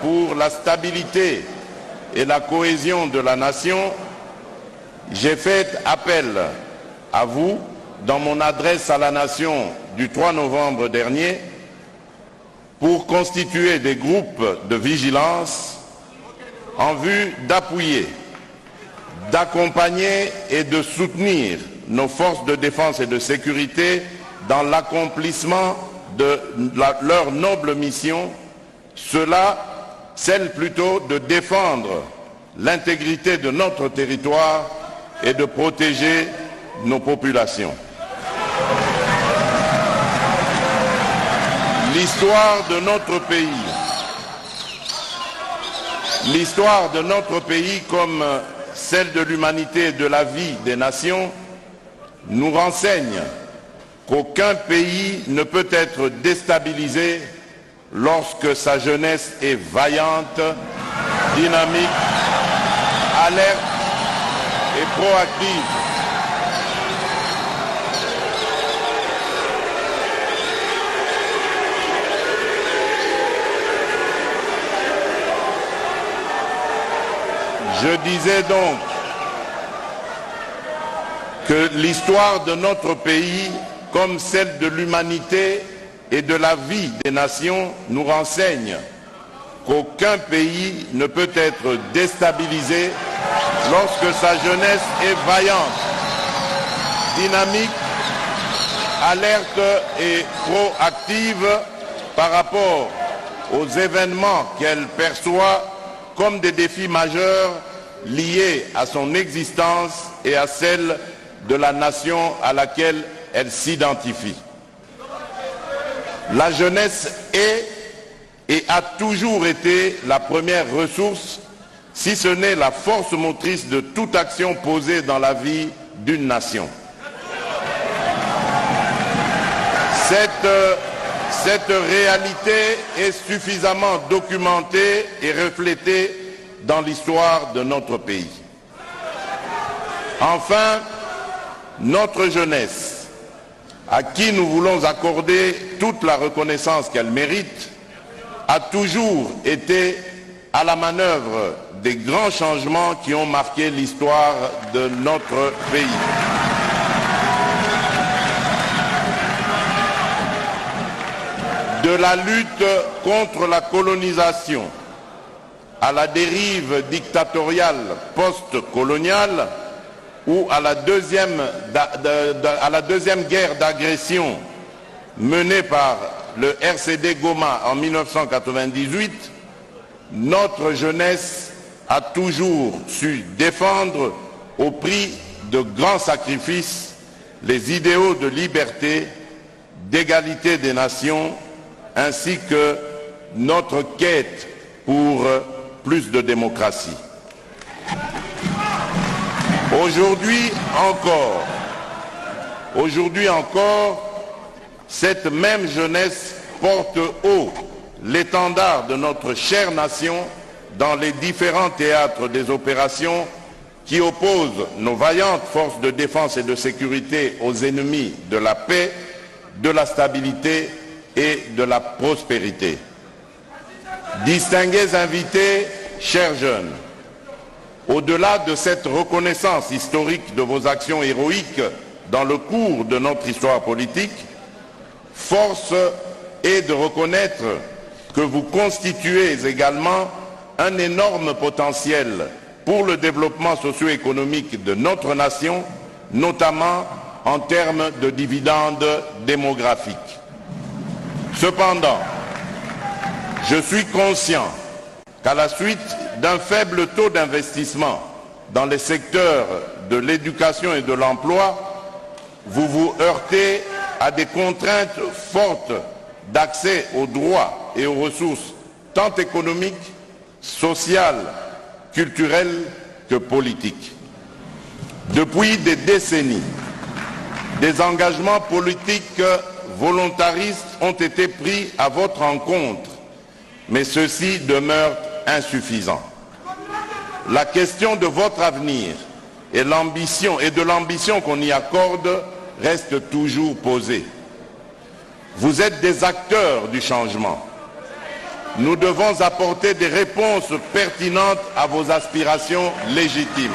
pour la stabilité et la cohésion de la nation, j'ai fait appel à vous dans mon adresse à la nation du 3 novembre dernier pour constituer des groupes de vigilance en vue d'appuyer, d'accompagner et de soutenir nos forces de défense et de sécurité dans l'accomplissement de leur noble mission, celle plutôt de défendre l'intégrité de notre territoire et de protéger nos populations. L'histoire de notre pays, comme celle de l'humanité et de la vie des nations, nous renseigne qu'aucun pays ne peut être déstabilisé lorsque sa jeunesse est vaillante, dynamique, alerte et proactive. Je disais donc que l'histoire de notre pays, comme celle de l'humanité et de la vie des nations, nous renseigne qu'aucun pays ne peut être déstabilisé lorsque sa jeunesse est vaillante, dynamique, alerte et proactive par rapport aux événements qu'elle perçoit comme des défis majeurs liés à son existence et à celle de la nation à laquelle elle s'identifie. La jeunesse est et a toujours été la première ressource, si ce n'est la force motrice de toute action posée dans la vie d'une nation. Cette réalité est suffisamment documentée et reflétée dans l'histoire de notre pays. Enfin, notre jeunesse, à qui nous voulons accorder toute la reconnaissance qu'elle mérite, a toujours été à la manœuvre des grands changements qui ont marqué l'histoire de notre pays. De la lutte contre la colonisation à la dérive dictatoriale post-coloniale ou à la deuxième guerre d'agression menée par le RCD Goma en 1998, notre jeunesse a toujours su défendre au prix de grands sacrifices les idéaux de liberté, d'égalité des nations, ainsi que notre quête pour plus de démocratie. Aujourd'hui encore, cette même jeunesse porte haut l'étendard de notre chère nation dans les différents théâtres des opérations qui opposent nos vaillantes forces de défense et de sécurité aux ennemis de la paix, de la stabilité et de la prospérité. Distingués invités, chers jeunes, au-delà de cette reconnaissance historique de vos actions héroïques dans le cours de notre histoire politique, force est de reconnaître que vous constituez également un énorme potentiel pour le développement socio-économique de notre nation, notamment en termes de dividendes démographiques. Cependant, je suis conscient qu'à la suite d'un faible taux d'investissement dans les secteurs de l'éducation et de l'emploi, vous vous heurtez à des contraintes fortes d'accès aux droits et aux ressources tant économiques, sociales, culturelles que politiques. Depuis des décennies, des engagements politiques volontaristes ont été pris à votre encontre, mais ceux-ci demeurent insuffisants. La question de votre avenir et de l'ambition qu'on y accorde reste toujours posée. Vous êtes des acteurs du changement. nous devons apporter des réponses pertinentes à vos aspirations légitimes.